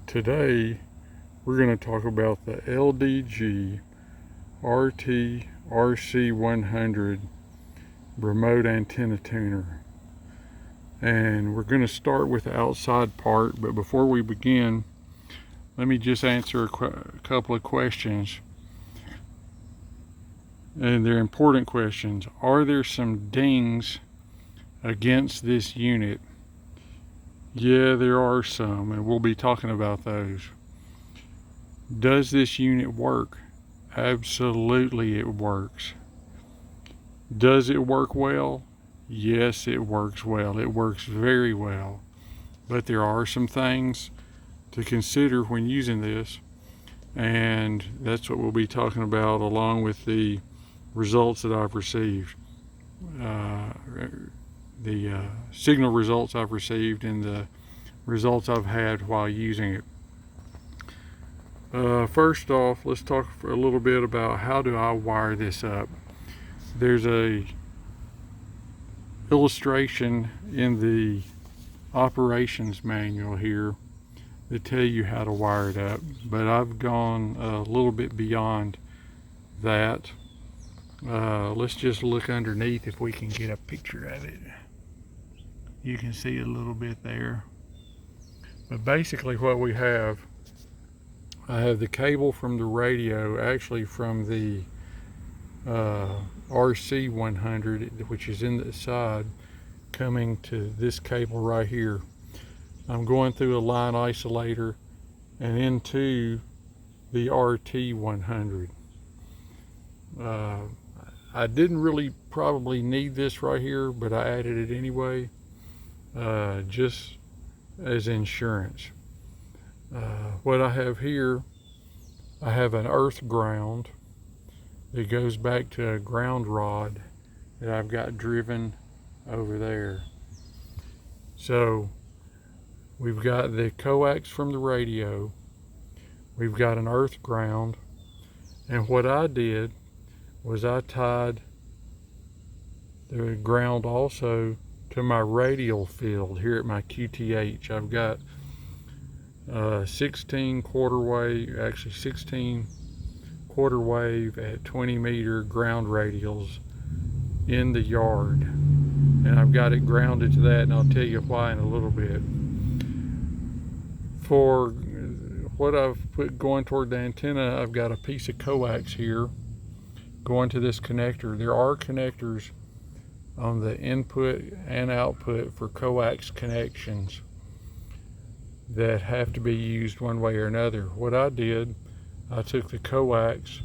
Today we're going to talk about the LDG RC-100 Remote Antenna Tuner. And we're going to start with the outside part, but before we begin, let me just answer a couple of questions. And they're important questions. Are there some dings against this unit? Yeah, there are some, and we'll be talking about those. Does this unit work? Absolutely it works. Does it work well? Yes, it works well. It works very well. But there are some things to consider when using this, and that's what we'll be talking about along with the results that I've received. The signal results I've received and the results I've had while using it. First off, let's talk for a little bit about how do I wire this up. There's a illustration in the operations manual here that tell you how to wire it up, but I've gone a little bit beyond that. Let's just look underneath if we can get a picture of it. You can see a little bit there. But basically what we have, I have the cable from the radio, actually from the RC-100, which is in the side, coming to this cable right here. I'm going through a line isolator and into the RT-100. I didn't really probably need this right here, but I added it anyway, just as insurance. What I have here, I have an earth ground that goes back to a ground rod that I've got driven over there. So we've got the coax from the radio, we've got an earth ground, and what I did was I tied the ground also to my radial field here at my QTH. I've got 16 quarter wave at 20 meter ground radials in the yard, and I've got it grounded to that, and I'll tell you why in a little bit. For what I've put going toward the antenna, I've got a piece of coax here going to this connector. There are connectors on the input and output for coax connections that have to be used one way or another. What I did, I took the coax,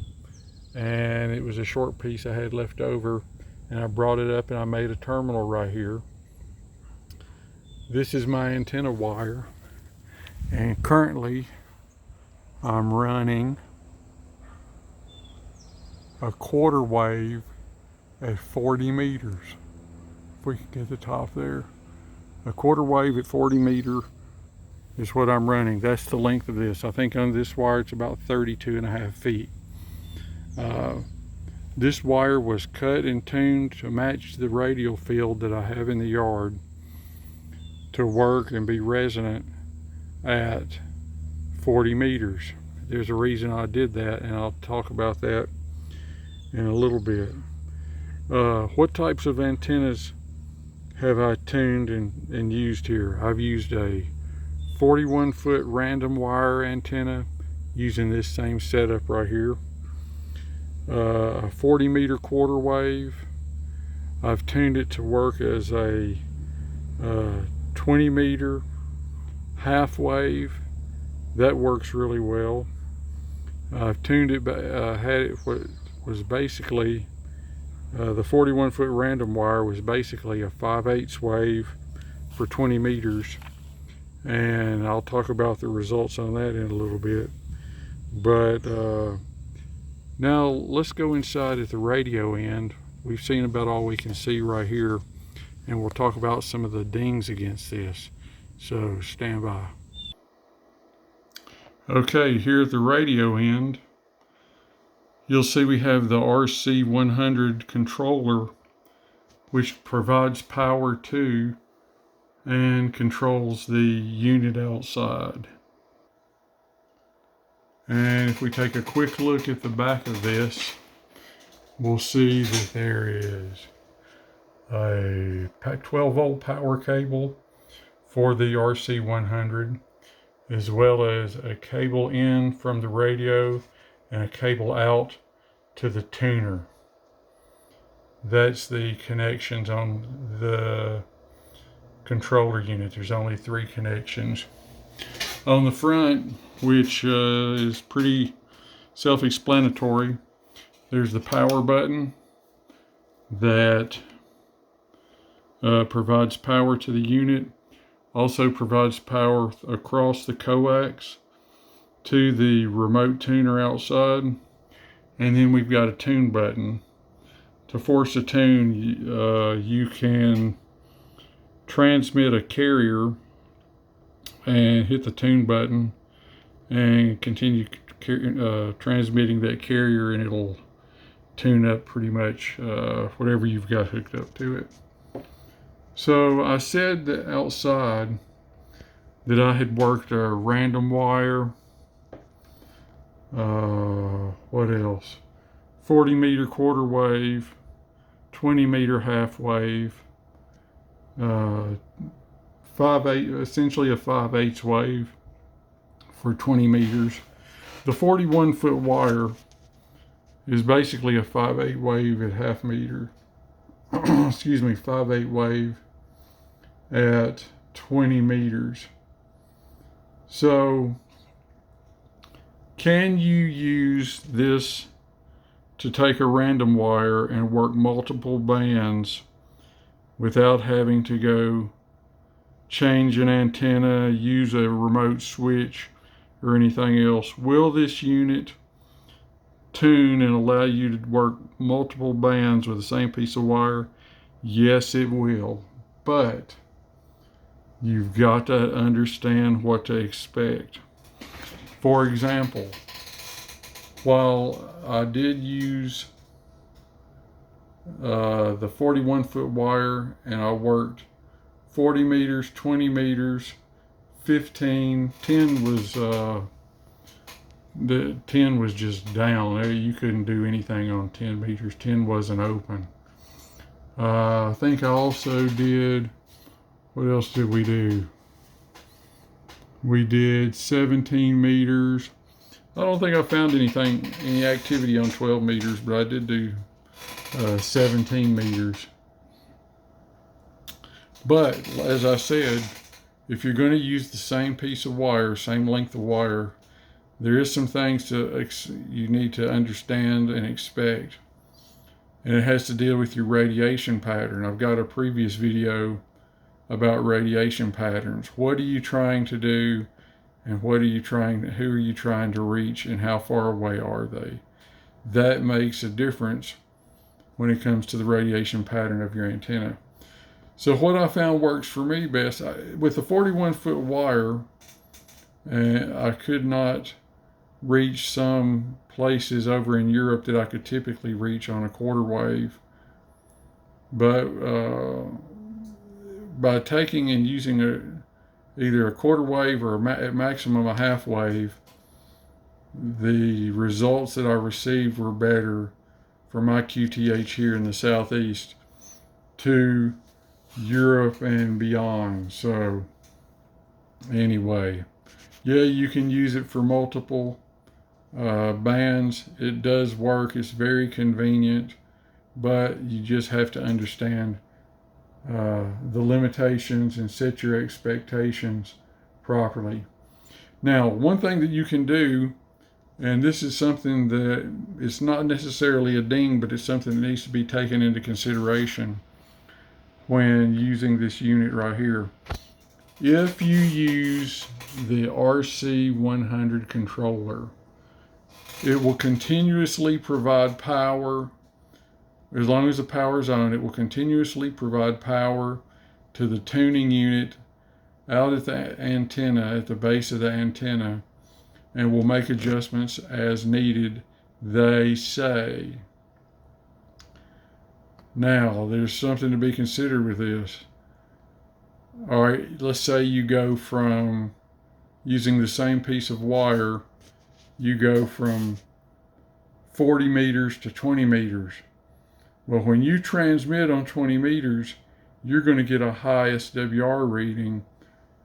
and it was a short piece I had left over, and I brought it up and I made a terminal right here. This is my antenna wire, and currently I'm running a quarter wave at 40 meters. If we can get the top there. A quarter wave at 40 meter is what I'm running. That's the length of this. I think on this wire it's about 32.5 feet. This wire was cut and tuned to match the radial field that I have in the yard to work and be resonant at 40 meters. There's a reason I did that, and I'll talk about that in a little bit. What types of antennas have I tuned and used here? I've used a 41-foot random wire antenna using this same setup right here. A 40 meter quarter wave. I've tuned it to work as a 20 meter half wave. That works really well. I've tuned it, had it what was basically the 41-foot random wire was basically a 5/8 wave for 20 meters, and I'll talk about the results on that in a little bit. But now let's go inside at the radio end. We've seen about all we can see right here, and we'll talk about some of the dings against this, so stand by. Okay, here at the radio end, you'll see we have the RC-100 controller, which provides power to and controls the unit outside. And if we take a quick look at the back of this, we'll see that there is a 12 volt power cable for the RC-100, as well as a cable in from the radio and a cable out to the tuner. That's the connections on the controller unit. There's only 3 connections. On the front, which is pretty self-explanatory, there's the power button that provides power to the unit, also provides power across the coax to the remote tuner outside, and then we've got a tune button. To force a tune, you can transmit a carrier and hit the tune button and continue transmitting that carrier, and it'll tune up pretty much whatever you've got hooked up to it. So I said that outside that I had worked a random wire, what else? 40 meter quarter wave, 20 meter half wave, essentially a 5/8 wave for 20 meters. The 41 foot wire is basically a 5/8 wave at half meter. Excuse me, 5/8 wave at 20 meters. So can you use this to take a random wire and work multiple bands without having to go change an antenna, use a remote switch, or anything else? Will this unit tune and allow you to work multiple bands with the same piece of wire? Yes, it will, but you've got to understand what to expect. For example, while I did use the 41 foot wire, and I worked 40 meters, 20 meters, 15, 10 was the 10 was just down. You couldn't do anything on 10 meters. 10 wasn't open. I think I also did, what else did we do? We did 17 meters. I don't think I found any activity on 12 meters, but I did do 17 meters. But as I said, if you're going to use the same piece of wire, same length of wire, there is some things you need to understand and expect. And it has to deal with your radiation pattern. I've got a previous video about radiation patterns. What are you trying to do, and who are you trying to reach, and how far away are they? That makes a difference when it comes to the radiation pattern of your antenna. So what I found works for me best, with the 41 foot wire, I could not reach some places over in Europe that I could typically reach on a quarter wave. But by taking and using either a quarter wave or at maximum a half wave, the results that I received were better for my QTH here in the Southeast to Europe and beyond. So anyway, yeah, you can use it for multiple bands. It does work. It's very convenient, but you just have to understand the limitations and set your expectations properly. Now, one thing that you can do, and this is something that it's not necessarily a ding, but it's something that needs to be taken into consideration when using this unit right here. If you use the RC-100 controller, it will continuously provide power. As long as the power is on, it will continuously provide power to the tuning unit out at the antenna, at the base of the antenna, and will make adjustments as needed, they say. Now, there's something to be considered with this. All right, let's say you go from using the same piece of wire, you go from 40 meters to 20 meters. Well, when you transmit on 20 meters, you're going to get a high SWR reading,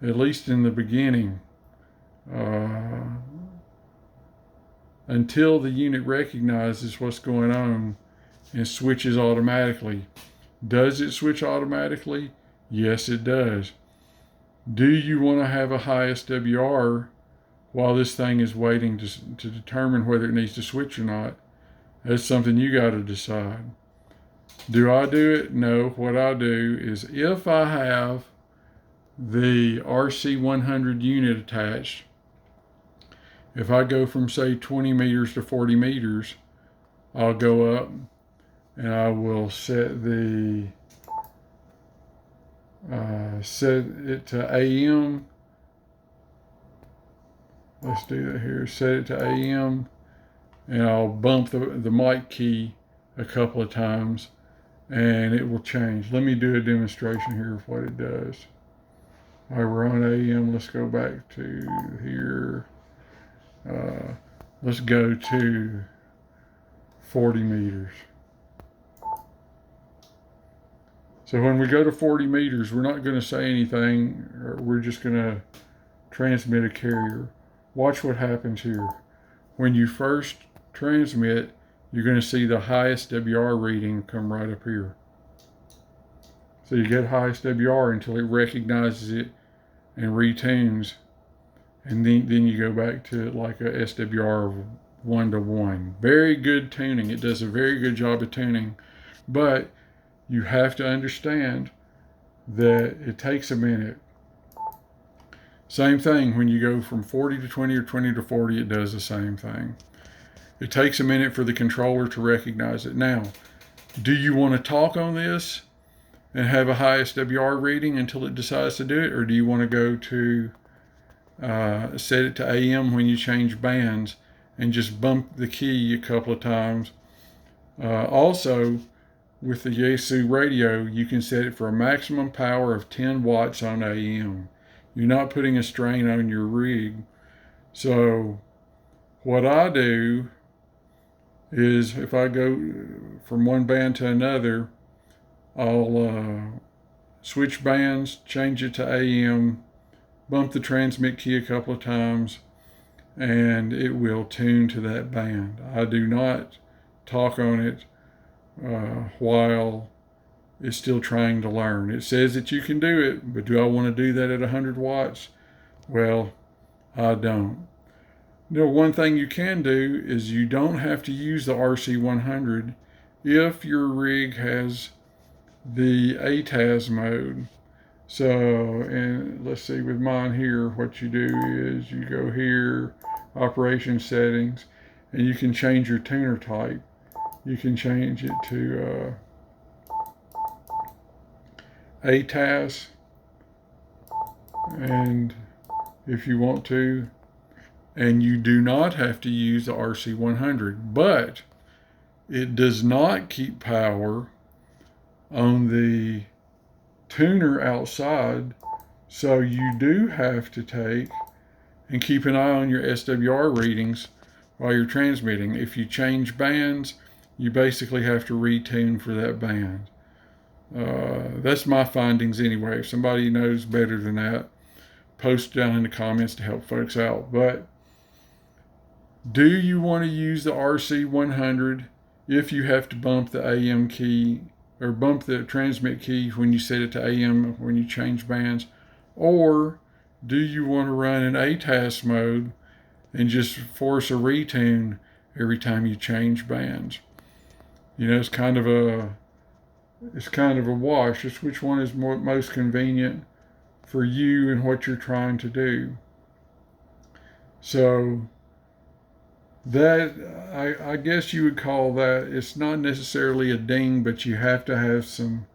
at least in the beginning, until the unit recognizes what's going on and switches automatically. Does it switch automatically? Yes, it does. Do you want to have a high SWR while this thing is waiting to determine whether it needs to switch or not? That's something you got to decide. Do I do it? No. What I do is, if I have the RC-100 unit attached, if I go from, say, 20 meters to 40 meters, I'll go up and I will set it to AM. Let's do that here. Set it to AM, and I'll bump the mic key a couple of times, and it will change. Let me do a demonstration here of what it does. All right, we're on AM. Let's go back to here. Let's go to 40 meters. So when we go to 40 meters, we're not going to say anything. We're just going to transmit a carrier. Watch what happens here. When you first transmit, you're going to see the highest WR reading come right up here. So you get highest WR until it recognizes it and retunes. And then you go back to like a SWR of 1 to 1. Very good tuning. It does a very good job of tuning. But you have to understand that it takes a minute. Same thing when you go from 40 to 20 or 20 to 40, it does the same thing. It takes a minute for the controller to recognize it. Now, do you want to talk on this and have a high SWR reading until it decides to do it? Or do you want to go to set it to AM when you change bands and just bump the key a couple of times? Also, with the Yaesu radio, you can set it for a maximum power of 10 watts on AM. You're not putting a strain on your rig. So what I do is, if I go from one band to another, I'll switch bands, change it to AM, bump the transmit key a couple of times, and it will tune to that band. I do not talk on it while it's still trying to learn. It says that you can do it, but do I want to do that at 100 watts? Well, I don't. Now, one thing you can do is you don't have to use the RC-100 if your rig has the ATAS mode. So, and let's see, with mine here, what you do is you go here, operation settings, and you can change your tuner type. You can change it to ATAS, and if you want to, and you do not have to use the RC-100, but it does not keep power on the tuner outside, so you do have to take and keep an eye on your SWR readings while you're transmitting. If you change bands, you basically have to retune for that band. That's my findings anyway. If somebody knows better than that, post down in the comments to help folks out. But do you want to use the RC-100 if you have to bump the AM key or bump the transmit key when you set it to AM when you change bands? Or do you want to run in ATAS mode and just force a retune every time you change bands? You know, it's kind of a wash. It's which one is most convenient for you and what you're trying to do. So that, I guess you would call that, it's not necessarily a ding, but you have to have some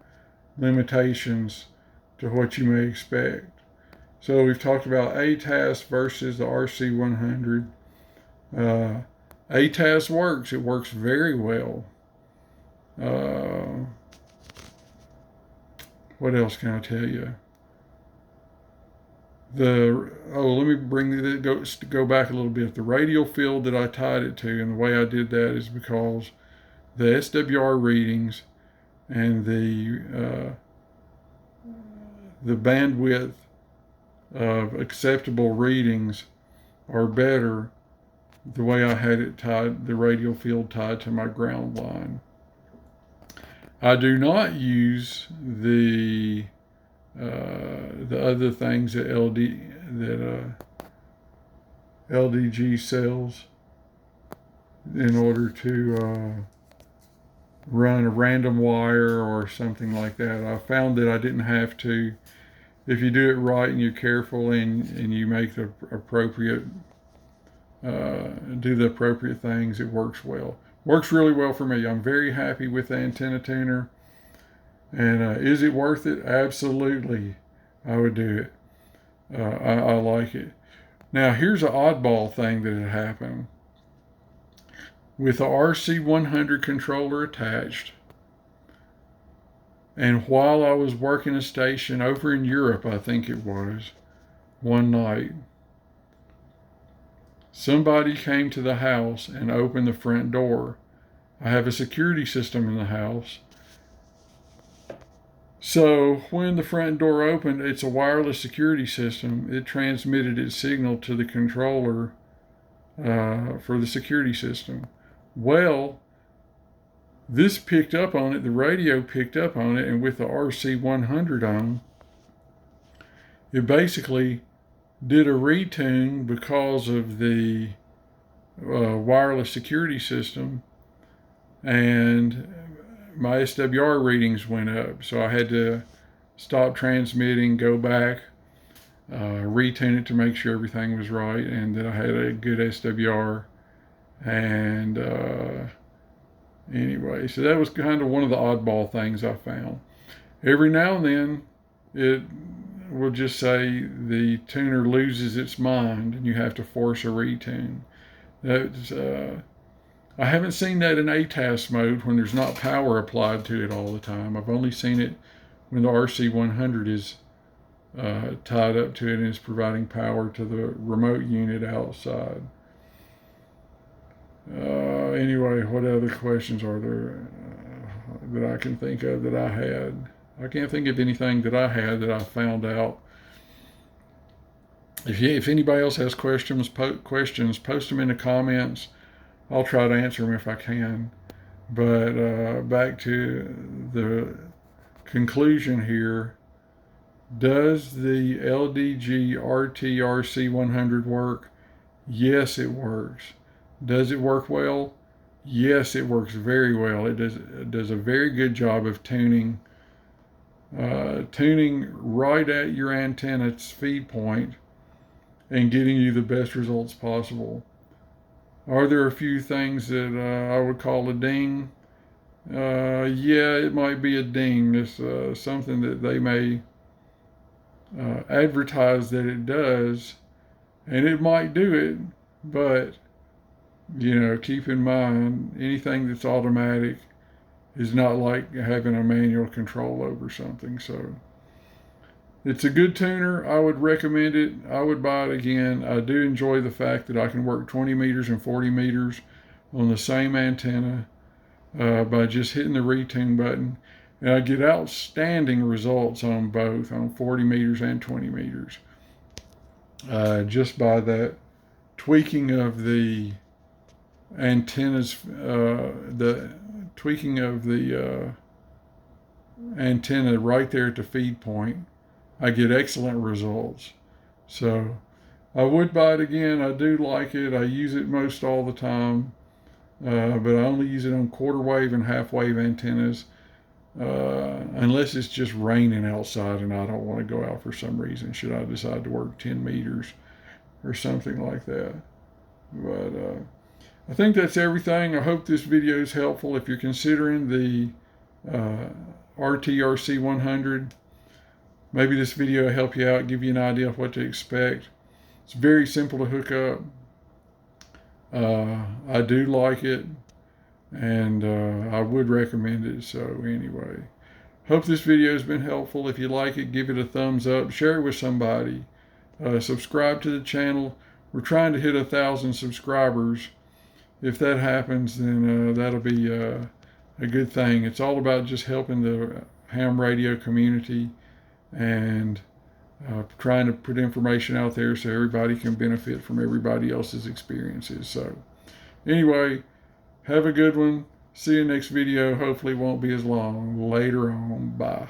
limitations to what you may expect. So we've talked about ATAS versus the RC-100. ATAS works. It works very well. What else can I tell you? Let me go back a little bit. The radial field that I tied it to, and the way I did that is because the SWR readings and the bandwidth of acceptable readings are better the way I had it tied, the radial field tied to my ground line. I do not use the other things that LDG sells in order to run a random wire or something like that. I found that I didn't have to. If you do it right and you're careful and you make the appropriate do the appropriate things, it works well. Works really well for me. I'm very happy with the antenna tuner. And is it worth it? Absolutely. I would do it. I like it. Now, here's an oddball thing that had happened. With the RC-100 controller attached, and while I was working a station over in Europe, I think it was, one night, somebody came to the house and opened the front door. I have a security system in the house. So when the front door opened, it's a wireless security system. It transmitted its signal to the controller for the security system. Well, this picked up on it, the radio picked up on it, and with the RC-100 on, it basically did a retune because of the wireless security system, and my SWR readings went up. So I had to stop transmitting, go back, retune it to make sure everything was right, and that I had a good SWR. And anyway, so that was kind of one of the oddball things I found. Every now and then, it will just say the tuner loses its mind and you have to force a retune. That's, I haven't seen that in ATAS mode when there's not power applied to it all the time. I've only seen it when the RC-100 is tied up to it and is providing power to the remote unit outside. Anyway, what other questions are there that I can think of that I had? I can't think of anything that I had that I found out. If anybody else has questions, post them in the comments. I'll try to answer them if I can. But back to the conclusion here. Does the LDG RC-100 work? Yes, it works. Does it work well? Yes, it works very well. It does a very good job of tuning right at your antenna's feed point and getting you the best results possible. Are there a few things that I would call a ding? Yeah, it might be a ding. It's something that they may advertise that it does, and it might do it, but keep in mind, anything that's automatic is not like having a manual control over something. So it's a good tuner. I would recommend it. I would buy it again. I do enjoy the fact that I can work 20 meters and 40 meters on the same antenna by just hitting the retune button. And I get outstanding results on both, on 40 meters and 20 meters. Just by that tweaking of the antennas, the tweaking of the antenna right there at the feed point, I get excellent results. So I would buy it again. I do like it. I use it most all the time, but I only use it on quarter wave and half wave antennas, unless it's just raining outside and I don't want to go out for some reason, should I decide to work 10 meters or something like that. But I think that's everything. I hope this video is helpful. If you're considering the RC-100, maybe this video will help you out, give you an idea of what to expect. It's very simple to hook up. I do like it, and I would recommend it. So anyway, hope this video has been helpful. If you like it, give it a thumbs up, share it with somebody. subscribe to the channel. We're trying to hit 1,000 subscribers. If that happens, then that'll be a good thing. It's all about just helping the ham radio community and trying to put information out there so everybody can benefit from everybody else's experiences. So anyway, have a good one. See you next video. Hopefully it won't be as long. Later on. Bye.